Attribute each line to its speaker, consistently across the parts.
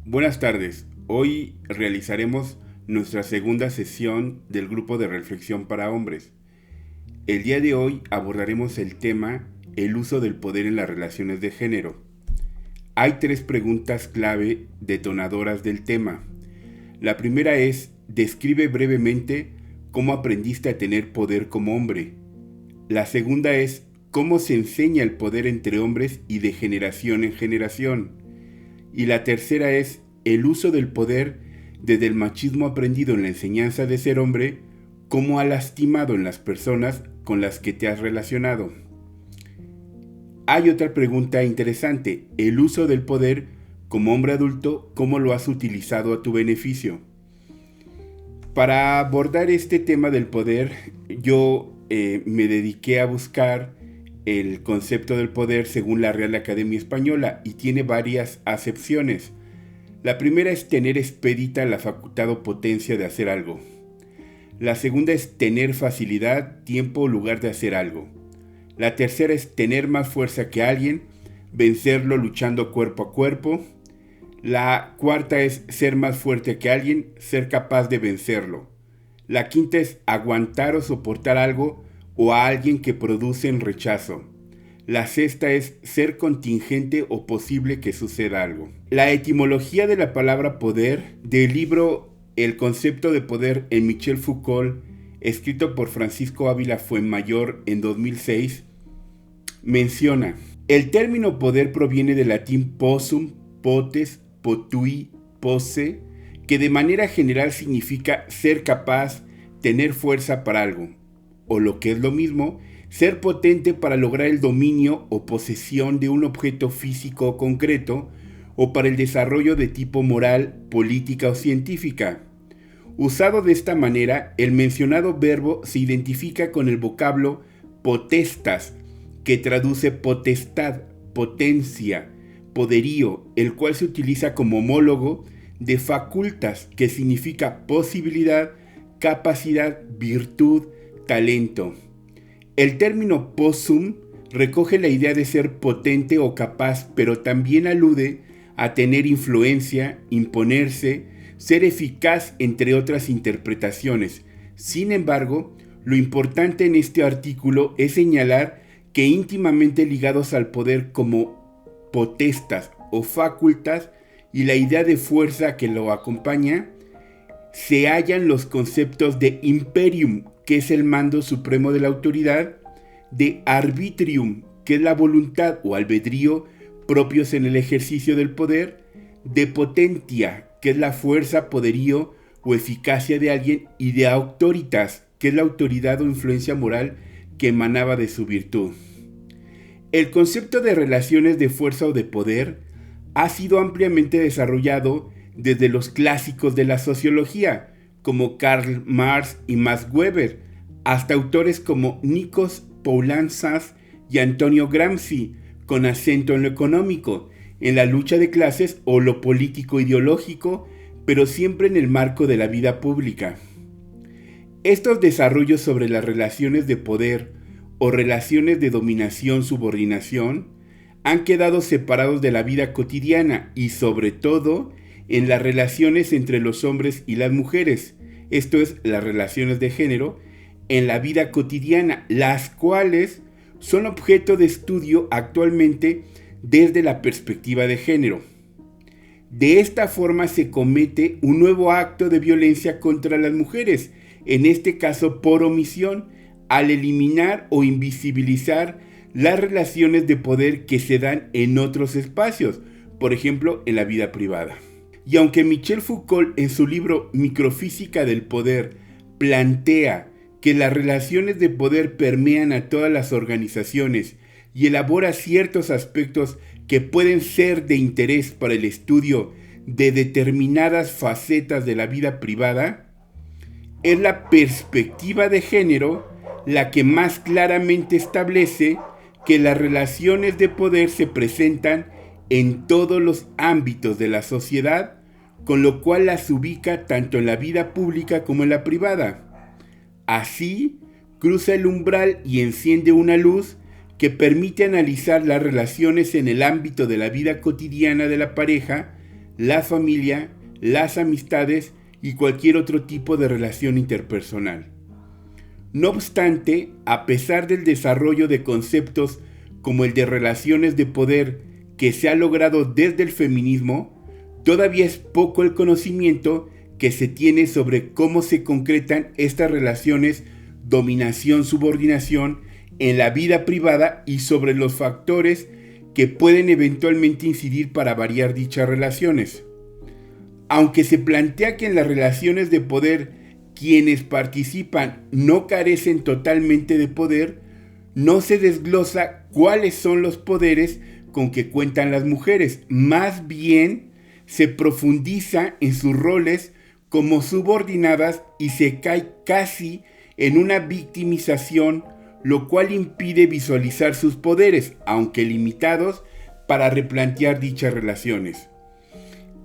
Speaker 1: Buenas tardes. Hoy realizaremos nuestra segunda sesión del grupo de reflexión para hombres. El día de hoy abordaremos el tema el uso del poder en las relaciones de género. Hay tres preguntas clave detonadoras del tema. La primera es, describe brevemente cómo aprendiste a tener poder como hombre. La segunda es, cómo se enseña el poder entre hombres y de generación en generación. Y la tercera es el uso del poder desde el machismo aprendido en la enseñanza de ser hombre, cómo ha lastimado en las personas con las que te has relacionado. Hay otra pregunta interesante, el uso del poder como hombre adulto, cómo lo has utilizado a tu beneficio. Para abordar este tema del poder, yo me dediqué a buscar el concepto del poder según la Real Academia Española y tiene varias acepciones. La primera es tener expedita la facultad o potencia de hacer algo. La segunda es tener facilidad, tiempo o lugar de hacer algo. La tercera es tener más fuerza que alguien, vencerlo luchando cuerpo a cuerpo. La cuarta es ser más fuerte que alguien, ser capaz de vencerlo. La quinta es aguantar o soportar algo o a alguien que produce en rechazo. La sexta es ser contingente o posible que suceda algo. La etimología de la palabra poder del libro El concepto de poder en Michel Foucault, escrito por Francisco Ávila Fuenmayor en 2006, menciona: el término poder proviene del latín possum, potes, potui, posse, que de manera general significa ser capaz, tener fuerza para algo, o lo que es lo mismo, ser potente para lograr el dominio o posesión de un objeto físico o concreto, o para el desarrollo de tipo moral, política o científica. Usado de esta manera, el mencionado verbo se identifica con el vocablo potestas, que traduce potestad, potencia, poderío, el cual se utiliza como homólogo de facultas, que significa posibilidad, capacidad, virtud, talento. El término possum recoge la idea de ser potente o capaz, pero también alude a tener influencia, imponerse, ser eficaz, entre otras interpretaciones. Sin embargo, lo importante en este artículo es señalar que íntimamente ligados al poder como potestas o facultas y la idea de fuerza que lo acompaña, se hallan los conceptos de imperium, que es el mando supremo de la autoridad, de arbitrium, que es la voluntad o albedrío propios en el ejercicio del poder, de potentia, que es la fuerza, poderío o eficacia de alguien, y de auctoritas, que es la autoridad o influencia moral que emanaba de su virtud. El concepto de relaciones de fuerza o de poder ha sido ampliamente desarrollado desde los clásicos de la sociología, como Karl Marx y Max Weber, hasta autores como Nikos Poulantzas y Antonio Gramsci, con acento en lo económico, en la lucha de clases o lo político ideológico, pero siempre en el marco de la vida pública. Estos desarrollos sobre las relaciones de poder o relaciones de dominación-subordinación han quedado separados de la vida cotidiana y sobre todo en las relaciones entre los hombres y las mujeres, esto es, las relaciones de género, en la vida cotidiana, las cuales son objeto de estudio actualmente desde la perspectiva de género. De esta forma se comete un nuevo acto de violencia contra las mujeres, en este caso por omisión, al eliminar o invisibilizar las relaciones de poder que se dan en otros espacios, por ejemplo, en la vida privada. Y aunque Michel Foucault en su libro Microfísica del Poder plantea que las relaciones de poder permean a todas las organizaciones y elabora ciertos aspectos que pueden ser de interés para el estudio de determinadas facetas de la vida privada, es la perspectiva de género la que más claramente establece que las relaciones de poder se presentan en todos los ámbitos de la sociedad, con lo cual las ubica tanto en la vida pública como en la privada. Así, cruza el umbral y enciende una luz que permite analizar las relaciones en el ámbito de la vida cotidiana de la pareja, la familia, las amistades y cualquier otro tipo de relación interpersonal. No obstante, a pesar del desarrollo de conceptos como el de relaciones de poder que se ha logrado desde el feminismo, todavía es poco el conocimiento que se tiene sobre cómo se concretan estas relaciones dominación-subordinación en la vida privada y sobre los factores que pueden eventualmente incidir para variar dichas relaciones. Aunque se plantea que en las relaciones de poder quienes participan no carecen totalmente de poder, no se desglosa cuáles son los poderes con que cuentan las mujeres. Más bien se profundiza en sus roles como subordinadas y se cae casi en una victimización, lo cual impide visualizar sus poderes, aunque limitados, para replantear dichas relaciones.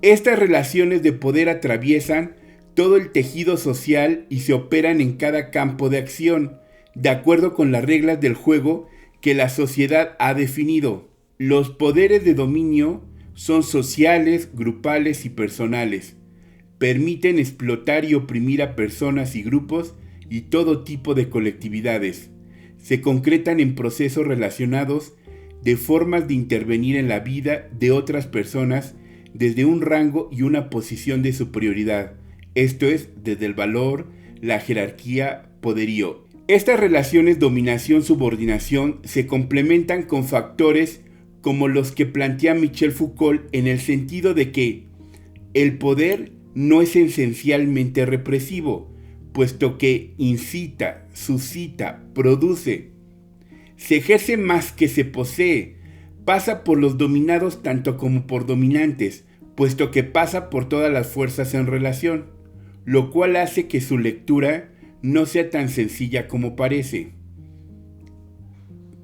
Speaker 1: Estas relaciones de poder atraviesan todo el tejido social y se operan en cada campo de acción, de acuerdo con las reglas del juego que la sociedad ha definido. Los poderes de dominio son sociales, grupales y personales. Permiten explotar y oprimir a personas y grupos y todo tipo de colectividades. Se concretan en procesos relacionados de formas de intervenir en la vida de otras personas desde un rango y una posición de superioridad, esto es, desde el valor, la jerarquía, poderío. Estas relaciones dominación-subordinación se complementan con factores como los que plantea Michel Foucault en el sentido de que el poder no es esencialmente represivo, puesto que incita, suscita, produce. Se ejerce más que se posee, pasa por los dominados tanto como por dominantes, puesto que pasa por todas las fuerzas en relación, lo cual hace que su lectura no sea tan sencilla como parece.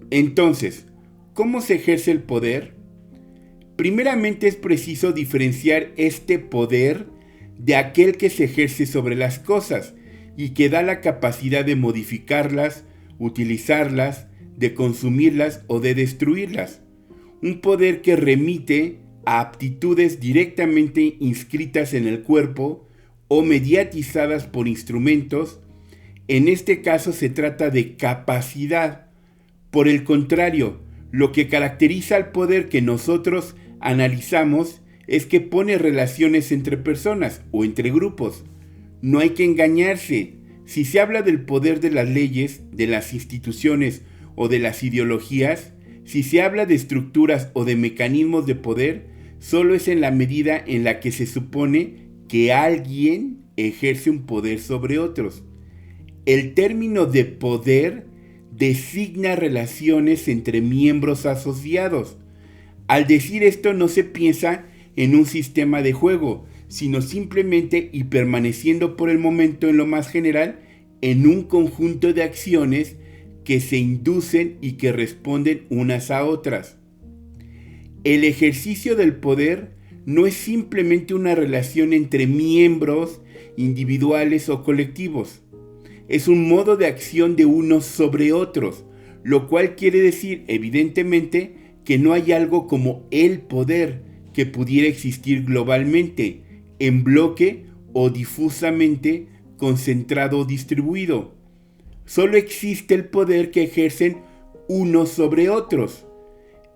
Speaker 1: Entonces, ¿cómo se ejerce el poder? Primeramente es preciso diferenciar este poder de aquel que se ejerce sobre las cosas y que da la capacidad de modificarlas, utilizarlas, de consumirlas o de destruirlas. Un poder que remite a aptitudes directamente inscritas en el cuerpo o mediatizadas por instrumentos. En este caso se trata de capacidad. Por el contrario, lo que caracteriza al poder que nosotros analizamos es que pone relaciones entre personas o entre grupos. No hay que engañarse. Si se habla del poder de las leyes, de las instituciones o de las ideologías, si se habla de estructuras o de mecanismos de poder, solo es en la medida en la que se supone que alguien ejerce un poder sobre otros. El término de poder designa relaciones entre miembros asociados. Al decir esto no se piensa en un sistema de juego, sino simplemente y permaneciendo por el momento en lo más general, en un conjunto de acciones que se inducen y que responden unas a otras. El ejercicio del poder no es simplemente una relación entre miembros individuales o colectivos. Es un modo de acción de unos sobre otros, lo cual quiere decir, evidentemente, que no hay algo como el poder que pudiera existir globalmente, en bloque o difusamente, concentrado o distribuido. Solo existe el poder que ejercen unos sobre otros.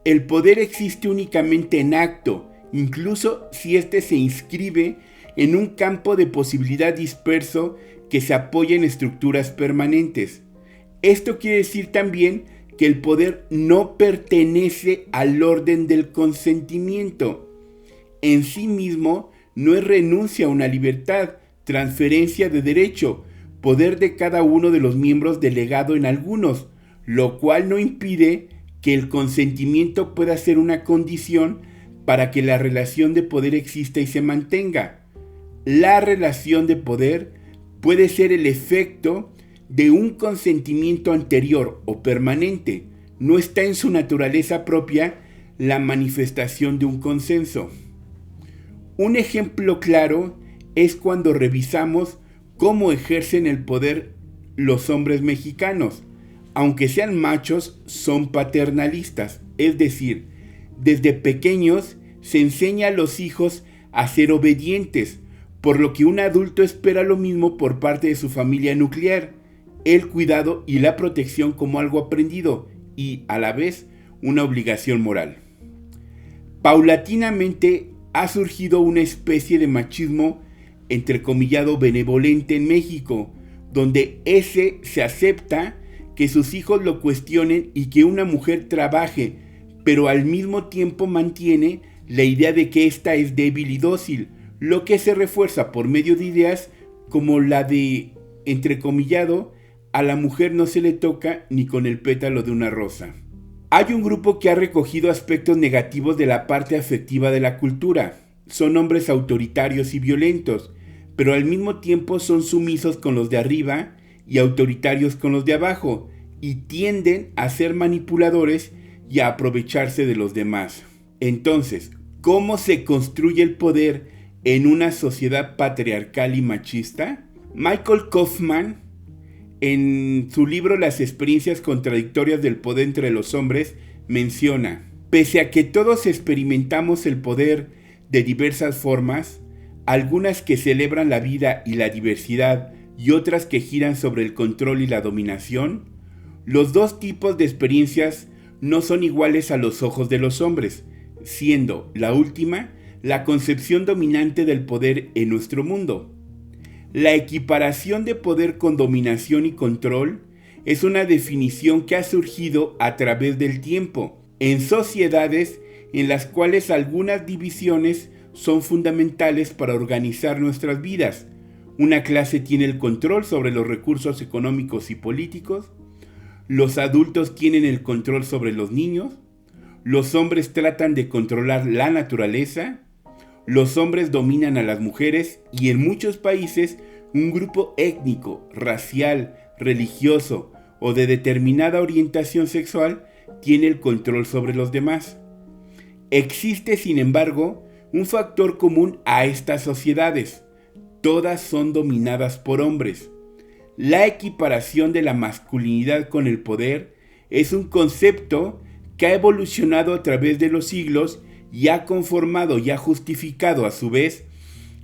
Speaker 1: El poder existe únicamente en acto, incluso si éste se inscribe en un campo de posibilidad disperso que se apoya en estructuras permanentes. Esto quiere decir también que el poder no pertenece al orden del consentimiento. En sí mismo no es renuncia a una libertad, transferencia de derecho, poder de cada uno de los miembros delegado en algunos, lo cual no impide que el consentimiento pueda ser una condición para que la relación de poder exista y se mantenga. La relación de poder puede ser el efecto de un consentimiento anterior o permanente. No está en su naturaleza propia la manifestación de un consenso. Un ejemplo claro es cuando revisamos cómo ejercen el poder los hombres mexicanos. Aunque sean machos, son paternalistas, es decir, desde pequeños se enseña a los hijos a ser obedientes, por lo que un adulto espera lo mismo por parte de su familia nuclear, el cuidado y la protección como algo aprendido y, a la vez, una obligación moral. Paulatinamente ha surgido una especie de machismo entrecomillado benevolente en México, donde ese se acepta que sus hijos lo cuestionen y que una mujer trabaje, pero al mismo tiempo mantiene la idea de que ésta es débil y dócil, lo que se refuerza por medio de ideas como la de, entrecomillado, a la mujer no se le toca ni con el pétalo de una rosa. Hay un grupo que ha recogido aspectos negativos de la parte afectiva de la cultura. Son hombres autoritarios y violentos, pero al mismo tiempo son sumisos con los de arriba y autoritarios con los de abajo, y tienden a ser manipuladores y a aprovecharse de los demás. Entonces, ¿cómo se construye el poder en una sociedad patriarcal y machista? Michael Kaufman, en su libro Las experiencias contradictorias del poder entre los hombres, menciona: pese a que todos experimentamos el poder de diversas formas, algunas que celebran la vida y la diversidad y otras que giran sobre el control y la dominación, los dos tipos de experiencias no son iguales a los ojos de los hombres, siendo la última la concepción dominante del poder en nuestro mundo. La equiparación de poder con dominación y control es una definición que ha surgido a través del tiempo, en sociedades en las cuales algunas divisiones son fundamentales para organizar nuestras vidas. Una clase tiene el control sobre los recursos económicos y políticos, los adultos tienen el control sobre los niños, los hombres tratan de controlar la naturaleza, los hombres dominan a las mujeres y en muchos países un grupo étnico, racial, religioso o de determinada orientación sexual tiene el control sobre los demás. Existe, sin embargo, un factor común a estas sociedades. Todas son dominadas por hombres. La equiparación de la masculinidad con el poder es un concepto que ha evolucionado a través de los siglos y ha conformado y ha justificado a su vez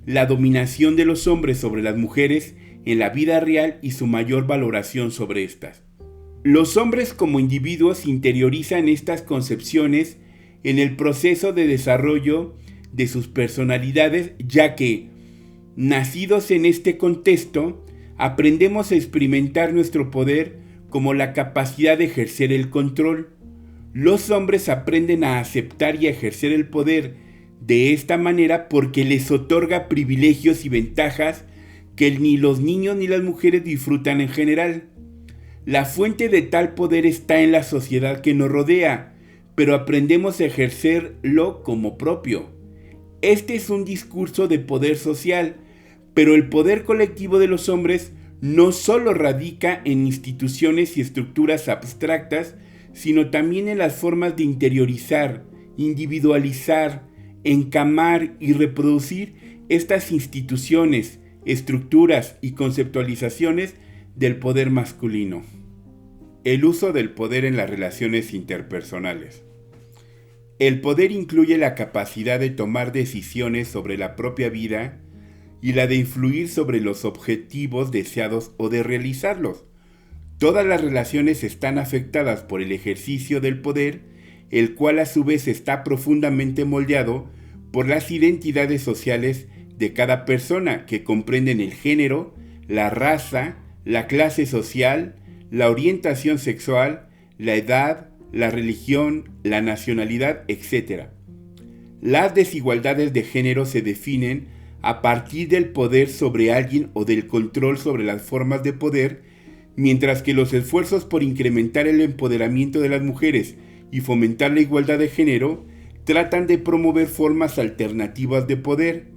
Speaker 1: la dominación de los hombres sobre las mujeres en la vida real y su mayor valoración sobre estas. Los hombres como individuos interiorizan estas concepciones en el proceso de desarrollo de sus personalidades, ya que, nacidos en este contexto, aprendemos a experimentar nuestro poder como la capacidad de ejercer el control. Los hombres aprenden a aceptar y a ejercer el poder de esta manera porque les otorga privilegios y ventajas que ni los niños ni las mujeres disfrutan en general. La fuente de tal poder está en la sociedad que nos rodea, pero aprendemos a ejercerlo como propio. Este es un discurso de poder social, pero el poder colectivo de los hombres no solo radica en instituciones y estructuras abstractas, sino también en las formas de interiorizar, individualizar, encamar y reproducir estas instituciones, estructuras y conceptualizaciones del poder masculino. El uso del poder en las relaciones interpersonales. El poder incluye la capacidad de tomar decisiones sobre la propia vida y la de influir sobre los objetivos deseados o de realizarlos. Todas las relaciones están afectadas por el ejercicio del poder, el cual a su vez está profundamente moldeado por las identidades sociales de cada persona, que comprenden el género, la raza, la clase social, la orientación sexual, la edad, la religión, la nacionalidad, etc. Las desigualdades de género se definen a partir del poder sobre alguien o del control sobre las formas de poder, mientras que los esfuerzos por incrementar el empoderamiento de las mujeres y fomentar la igualdad de género tratan de promover formas alternativas de poder: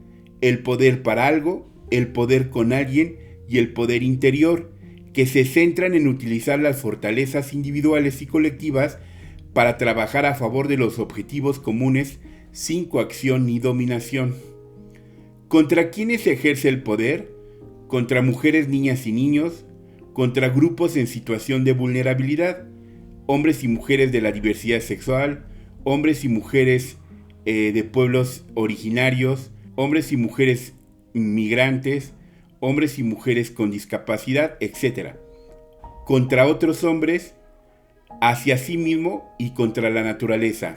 Speaker 1: el poder para algo, el poder con alguien y el poder interior, que se centran en utilizar las fortalezas individuales y colectivas para trabajar a favor de los objetivos comunes sin coacción ni dominación. ¿Contra quiénes se ejerce el poder? Contra mujeres, niñas y niños, contra grupos en situación de vulnerabilidad, hombres y mujeres de la diversidad sexual, hombres y mujeres de pueblos originarios, hombres y mujeres migrantes, hombres y mujeres con discapacidad, etc. Contra otros hombres, hacia sí mismo y contra la naturaleza.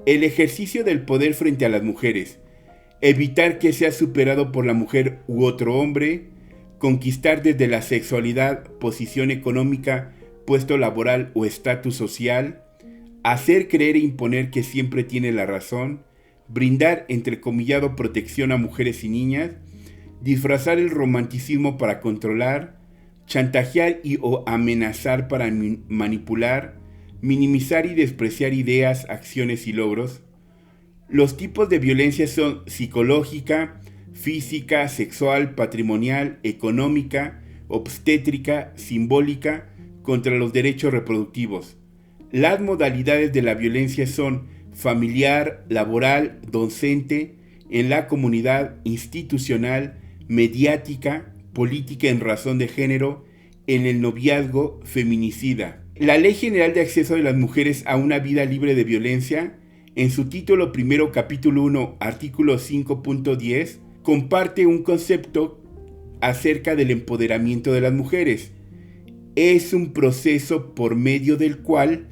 Speaker 1: El ejercicio del poder frente a las mujeres. Evitar que sea superado por la mujer u otro hombre. Conquistar desde la sexualidad, posición económica, puesto laboral o estatus social. Hacer creer e imponer que siempre tiene la razón. Brindar, entrecomillado, protección a mujeres y niñas. Disfrazar el romanticismo para controlar. Chantajear y o amenazar para manipular. Minimizar y despreciar ideas, acciones y logros. Los tipos de violencia son psicológica, física, sexual, patrimonial, económica, obstétrica, simbólica, contra los derechos reproductivos. Las modalidades de la violencia son familiar, laboral, docente, en la comunidad, institucional, mediática, política en razón de género, en el noviazgo, feminicida. La Ley General de Acceso de las Mujeres a una Vida Libre de Violencia, en su título primero, capítulo 1, artículo 5.10, comparte un concepto acerca del empoderamiento de las mujeres. Es un proceso por medio del cual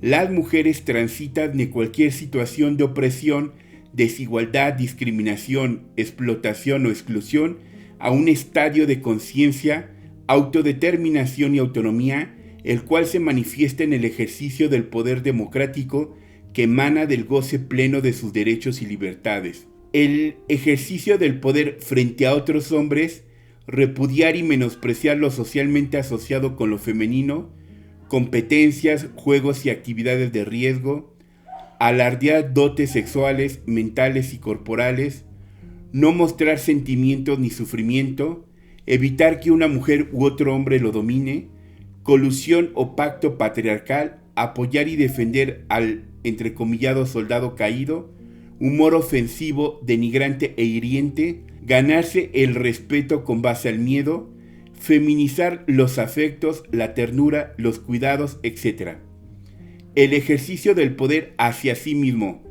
Speaker 1: las mujeres transitan de cualquier situación de opresión, desigualdad, discriminación, explotación o exclusión a un estadio de conciencia, autodeterminación y autonomía, el cual se manifiesta en el ejercicio del poder democrático que emana del goce pleno de sus derechos y libertades. El ejercicio del poder frente a otros hombres, repudiar y menospreciar lo socialmente asociado con lo femenino, competencias, juegos y actividades de riesgo, alardear dotes sexuales, mentales y corporales, no mostrar sentimientos ni sufrimiento, evitar que una mujer u otro hombre lo domine, colusión o pacto patriarcal, apoyar y defender al entrecomillado soldado caído, humor ofensivo, denigrante e hiriente, ganarse el respeto con base al miedo, feminizar los afectos, la ternura, los cuidados, etc. El ejercicio del poder hacia sí mismo,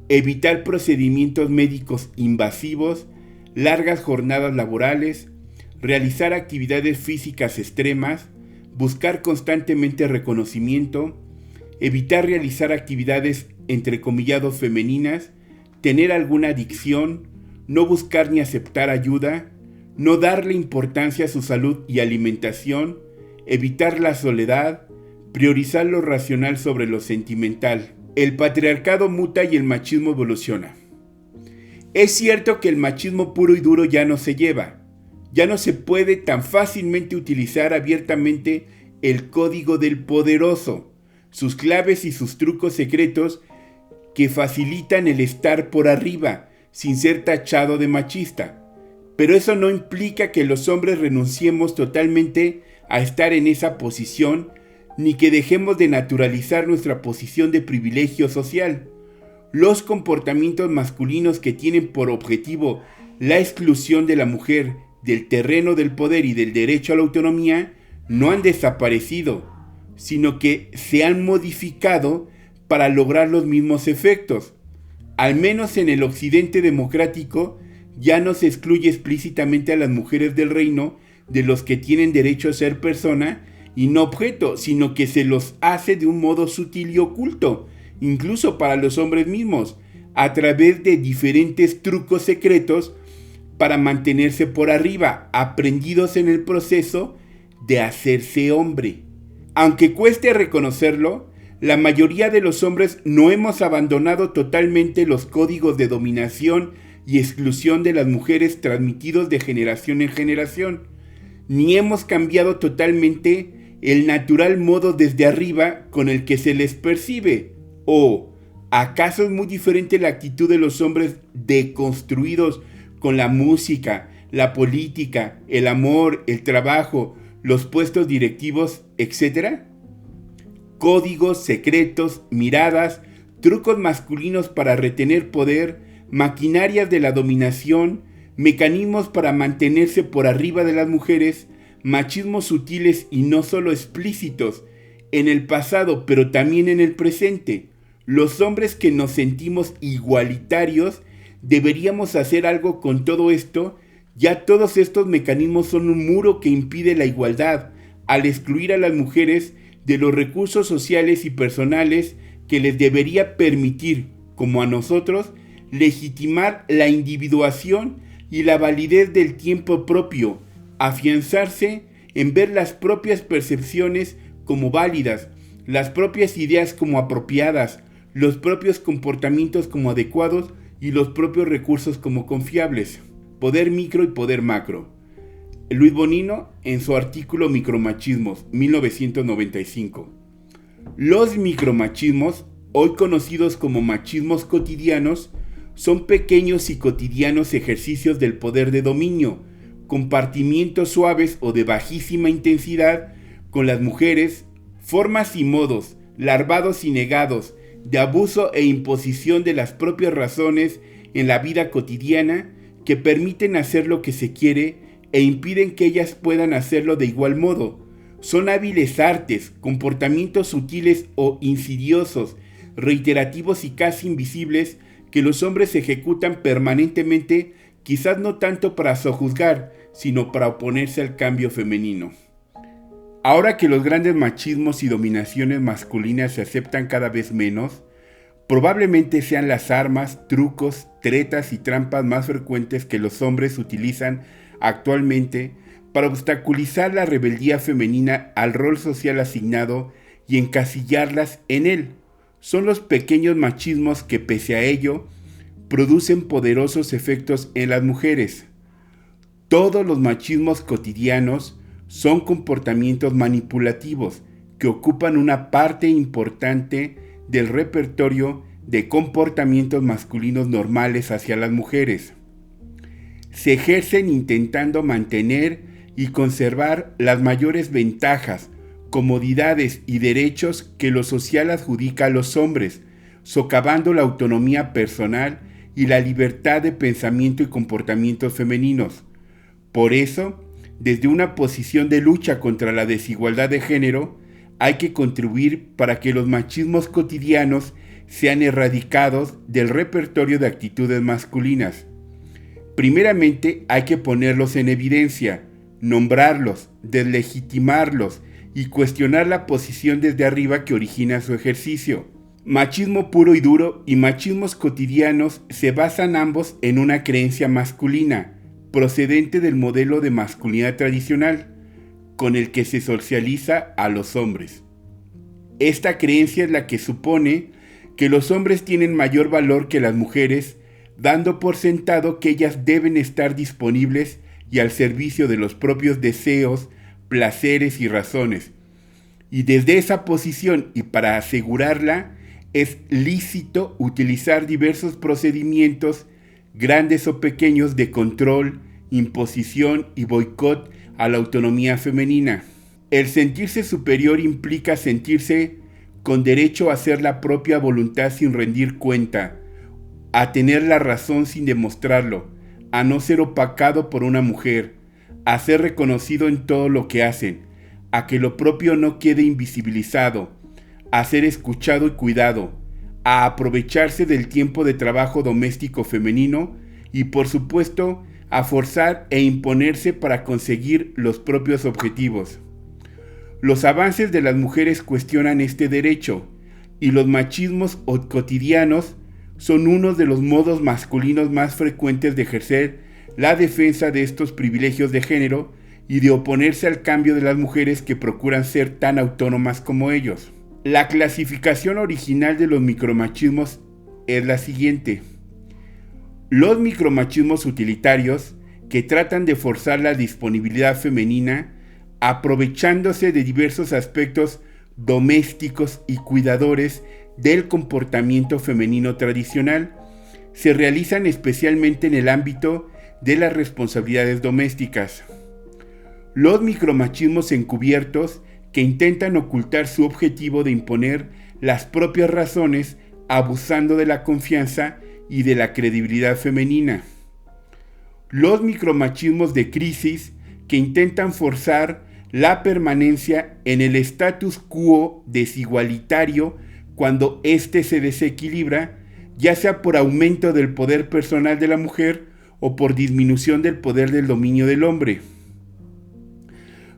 Speaker 1: evitar procedimientos médicos invasivos, largas jornadas laborales, realizar actividades físicas extremas, buscar constantemente reconocimiento, evitar realizar actividades entrecomillado femeninas, tener alguna adicción, no buscar ni aceptar ayuda, no darle importancia a su salud y alimentación, evitar la soledad, priorizar lo racional sobre lo sentimental. El patriarcado muta y el machismo evoluciona. Es cierto que el machismo puro y duro ya no se lleva. Ya no se puede tan fácilmente utilizar abiertamente el código del poderoso, sus claves y sus trucos secretos que facilitan el estar por arriba, sin ser tachado de machista. Pero eso no implica que los hombres renunciemos totalmente a estar en esa posición, ni que dejemos de naturalizar nuestra posición de privilegio social. Los comportamientos masculinos que tienen por objetivo la exclusión de la mujer del terreno del poder y del derecho a la autonomía no han desaparecido, sino que se han modificado para lograr los mismos efectos. Al menos en el occidente democrático ya no se excluye explícitamente a las mujeres del reino de los que tienen derecho a ser persona y no objeto, sino que se los hace de un modo sutil y oculto, incluso para los hombres mismos, a través de diferentes trucos secretos para mantenerse por arriba, aprendidos en el proceso de hacerse hombre. Aunque cueste reconocerlo, la mayoría de los hombres no hemos abandonado totalmente los códigos de dominación y exclusión de las mujeres transmitidos de generación en generación, ni hemos cambiado totalmente el natural modo desde arriba con el que se les percibe. ¿O acaso es muy diferente la actitud de los hombres deconstruidos con la música, la política, el amor, el trabajo, los puestos directivos, etcétera? Códigos, secretos, miradas, trucos masculinos para retener poder, maquinarias de la dominación, mecanismos para mantenerse por arriba de las mujeres, machismos sutiles y no solo explícitos, en el pasado pero también en el presente. Los hombres que nos sentimos igualitarios Deberíamos hacer algo con todo esto. Ya todos estos mecanismos son un muro que impide la igualdad, al excluir a las mujeres de los recursos sociales y personales que les debería permitir, como a nosotros, legitimar la individuación y la validez del tiempo propio, afianzarse en ver las propias percepciones como válidas, las propias ideas como apropiadas, los propios comportamientos como adecuados y los propios recursos como confiables. Poder micro y poder macro. Luis Bonino en su artículo Micromachismos, 1995. Los micromachismos, hoy conocidos como machismos cotidianos, son pequeños y cotidianos ejercicios del poder de dominio, compartimientos suaves o de bajísima intensidad con las mujeres, formas y modos, larvados y negados, de abuso e imposición de las propias razones en la vida cotidiana que permiten hacer lo que se quiere e impiden que ellas puedan hacerlo de igual modo. Son hábiles artes, comportamientos sutiles o insidiosos, reiterativos y casi invisibles que los hombres ejecutan permanentemente, quizás no tanto para sojuzgar, sino para oponerse al cambio femenino. Ahora que los grandes machismos y dominaciones masculinas se aceptan cada vez menos, probablemente sean las armas, trucos, tretas y trampas más frecuentes que los hombres utilizan actualmente para obstaculizar la rebeldía femenina al rol social asignado y encasillarlas en él. Son los pequeños machismos que, pese a ello, producen poderosos efectos en las mujeres. Todos los machismos cotidianos son comportamientos manipulativos que ocupan una parte importante del repertorio de comportamientos masculinos normales hacia las mujeres. Se ejercen intentando mantener y conservar las mayores ventajas, comodidades y derechos que lo social adjudica a los hombres, socavando la autonomía personal y la libertad de pensamiento y comportamientos femeninos. Por eso, desde una posición de lucha contra la desigualdad de género, hay que contribuir para que los machismos cotidianos sean erradicados del repertorio de actitudes masculinas. Primeramente, hay que ponerlos en evidencia, nombrarlos, deslegitimarlos y cuestionar la posición desde arriba que origina su ejercicio. Machismo puro y duro y machismos cotidianos se basan ambos en una creencia masculina, procedente del modelo de masculinidad tradicional, con el que se socializa a los hombres. Esta creencia es la que supone que los hombres tienen mayor valor que las mujeres, dando por sentado que ellas deben estar disponibles y al servicio de los propios deseos, placeres y razones. Y desde esa posición y para asegurarla, es lícito utilizar diversos procedimientos, grandes o pequeños, de control, imposición y boicot a la autonomía femenina. El sentirse superior implica sentirse con derecho a hacer la propia voluntad sin rendir cuenta, a tener la razón sin demostrarlo, a no ser opacado por una mujer, a ser reconocido en todo lo que hacen, a que lo propio no quede invisibilizado, a ser escuchado y cuidado, a aprovecharse del tiempo de trabajo doméstico femenino y, por supuesto, a forzar e imponerse para conseguir los propios objetivos. Los avances de las mujeres cuestionan este derecho, y los machismos cotidianos son uno de los modos masculinos más frecuentes de ejercer la defensa de estos privilegios de género y de oponerse al cambio de las mujeres que procuran ser tan autónomas como ellos. La clasificación original de los micromachismos es la siguiente. Los micromachismos utilitarios, que tratan de forzar la disponibilidad femenina, aprovechándose de diversos aspectos domésticos y cuidadores del comportamiento femenino tradicional, se realizan especialmente en el ámbito de las responsabilidades domésticas. Los micromachismos encubiertos, que intentan ocultar su objetivo de imponer las propias razones, abusando de la confianza y de la credibilidad femenina. Los micromachismos de crisis, que intentan forzar la permanencia en el status quo desigualitario cuando éste se desequilibra, ya sea por aumento del poder personal de la mujer o por disminución del poder del dominio del hombre.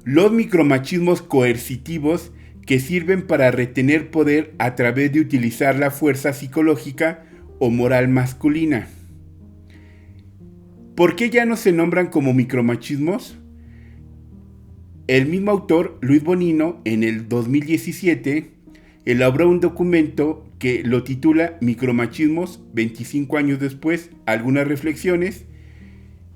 Speaker 1: Los micromachismos coercitivos que sirven para retener poder a través de utilizar la fuerza psicológica o moral masculina. ¿Por qué ya no se nombran como micromachismos? El mismo autor, Luis Bonino, en el 2017, elaboró un documento que lo titula Micromachismos, 25 años después, algunas reflexiones,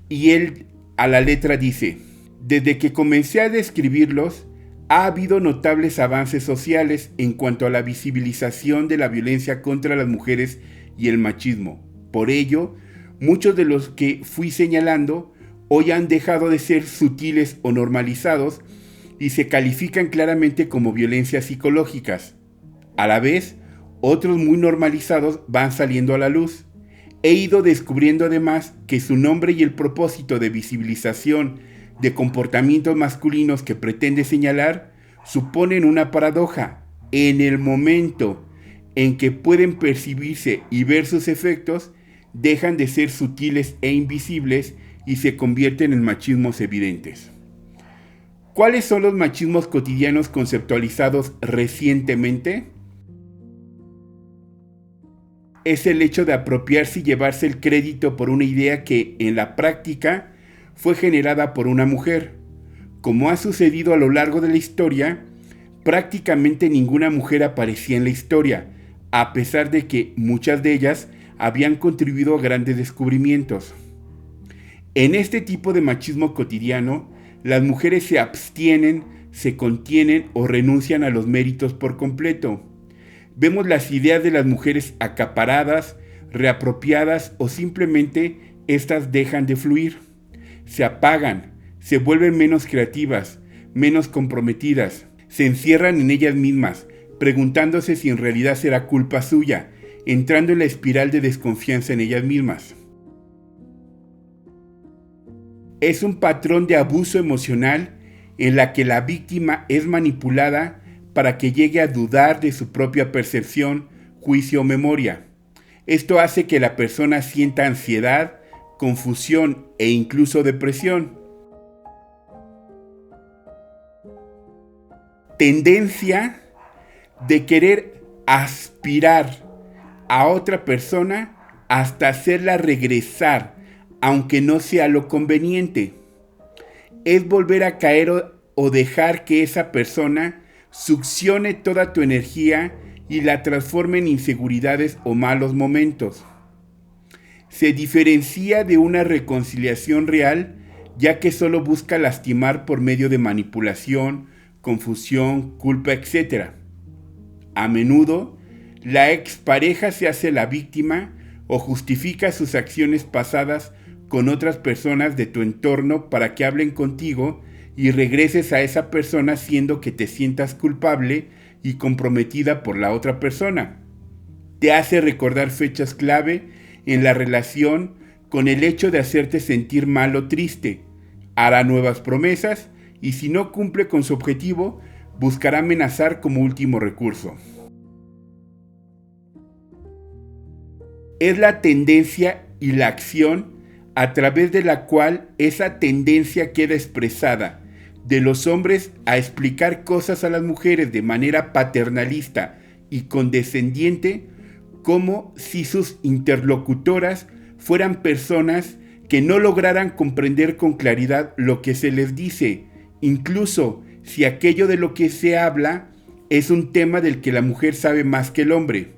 Speaker 1: y él a la letra dice: desde que comencé a describirlos, ha habido notables avances sociales en cuanto a la visibilización de la violencia contra las mujeres y el machismo. Por ello, muchos de los que fui señalando hoy han dejado de ser sutiles o normalizados y se califican claramente como violencias psicológicas. A la vez, otros muy normalizados van saliendo a la luz. He ido descubriendo además que su nombre y el propósito de visibilización de comportamientos masculinos que pretende señalar suponen una paradoja. En el momento en que pueden percibirse y ver sus efectos, dejan de ser sutiles e invisibles y se convierten en machismos evidentes. ¿Cuáles son los machismos cotidianos conceptualizados recientemente? Es el hecho de apropiarse y llevarse el crédito por una idea que, en la práctica, fue generada por una mujer. Como ha sucedido a lo largo de la historia, prácticamente ninguna mujer aparecía en la historia, a pesar de que muchas de ellas habían contribuido a grandes descubrimientos. En este tipo de machismo cotidiano, las mujeres se abstienen, se contienen o renuncian a los méritos por completo. Vemos las ideas de las mujeres acaparadas, reapropiadas o simplemente estas dejan de fluir. Se apagan, se vuelven menos creativas, menos comprometidas, se encierran en ellas mismas, preguntándose si en realidad será culpa suya, entrando en la espiral de desconfianza en ellas mismas. Es un patrón de abuso emocional en la que la víctima es manipulada para que llegue a dudar de su propia percepción, juicio o memoria. Esto hace que la persona sienta ansiedad, confusión e incluso depresión. Tendencia de querer aspirar a otra persona hasta hacerla regresar, aunque no sea lo conveniente. Es volver a caer o dejar que esa persona succione toda tu energía y la transforme en inseguridades o malos momentos. Se diferencia de una reconciliación real, ya que solo busca lastimar por medio de manipulación, confusión, culpa, etc. A menudo, la expareja se hace la víctima o justifica sus acciones pasadas con otras personas de tu entorno para que hablen contigo y regreses a esa persona haciendo que te sientas culpable y comprometida por la otra persona. Te hace recordar fechas clave en la relación con el hecho de hacerte sentir mal o triste. Hará nuevas promesas y si no cumple con su objetivo, buscará amenazar como último recurso. Es la tendencia y la acción a través de la cual esa tendencia queda expresada, de los hombres a explicar cosas a las mujeres de manera paternalista y condescendiente, como si sus interlocutoras fueran personas que no lograran comprender con claridad lo que se les dice, incluso si aquello de lo que se habla es un tema del que la mujer sabe más que el hombre.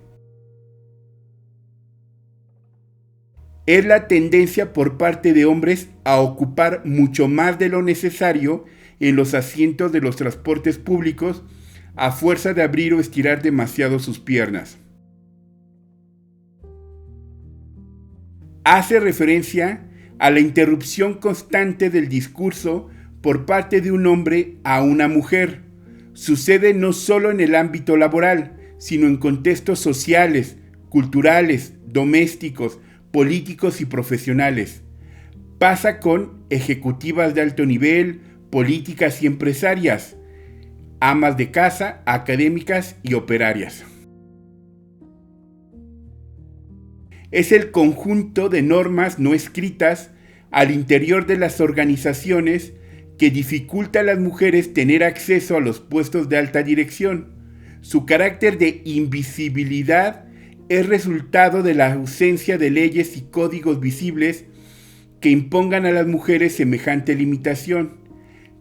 Speaker 1: Es la tendencia por parte de hombres a ocupar mucho más de lo necesario en los asientos de los transportes públicos a fuerza de abrir o estirar demasiado sus piernas. Hace referencia a la interrupción constante del discurso por parte de un hombre a una mujer. Sucede no solo en el ámbito laboral, sino en contextos sociales, culturales, domésticos, políticos y profesionales. Pasa con ejecutivas de alto nivel, políticas y empresarias, amas de casa, académicas y operarias. es el conjunto de normas no escritas al interior de las organizaciones que dificulta a las mujeres tener acceso a los puestos de alta dirección. Su carácter de invisibilidad es resultado de la ausencia de leyes y códigos visibles que impongan a las mujeres semejante limitación.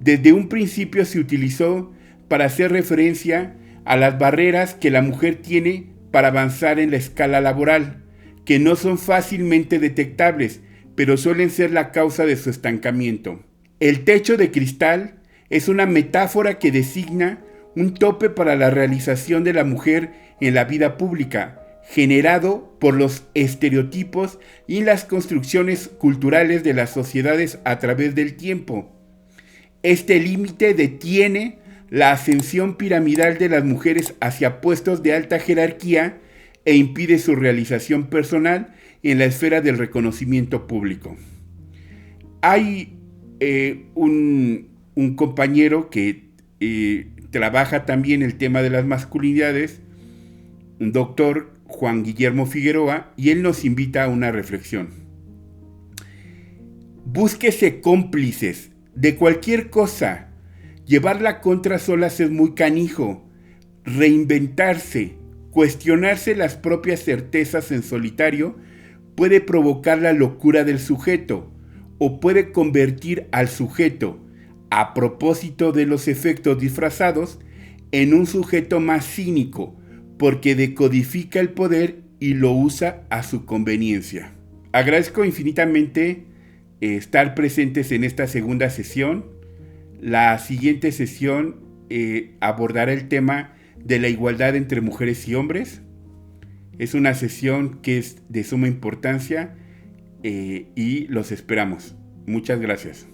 Speaker 1: Desde un principio se utilizó para hacer referencia a las barreras que la mujer tiene para avanzar en la escala laboral, que no son fácilmente detectables, pero suelen ser la causa de su estancamiento. El techo de cristal es una metáfora que designa un tope para la realización de la mujer en la vida pública, generado por los estereotipos y las construcciones culturales de las sociedades a través del tiempo. Este límite detiene la ascensión piramidal de las mujeres hacia puestos de alta jerarquía e impide su realización personal en la esfera del reconocimiento público. Hay un compañero que trabaja también el tema de las masculinidades, un doctor, Juan Guillermo Figueroa, y él nos invita a una reflexión. Búsquese cómplices de cualquier cosa. Llevarla contra solas es muy canijo. Reinventarse, cuestionarse las propias certezas en solitario puede provocar la locura del sujeto o puede convertir al sujeto, a propósito de los efectos disfrazados, en un sujeto más cínico, porque decodifica el poder y lo usa a su conveniencia. Agradezco infinitamente estar presentes en esta segunda sesión. La siguiente sesión abordará el tema de la igualdad entre mujeres y hombres. Es una sesión que es de suma importancia y los esperamos. Muchas gracias.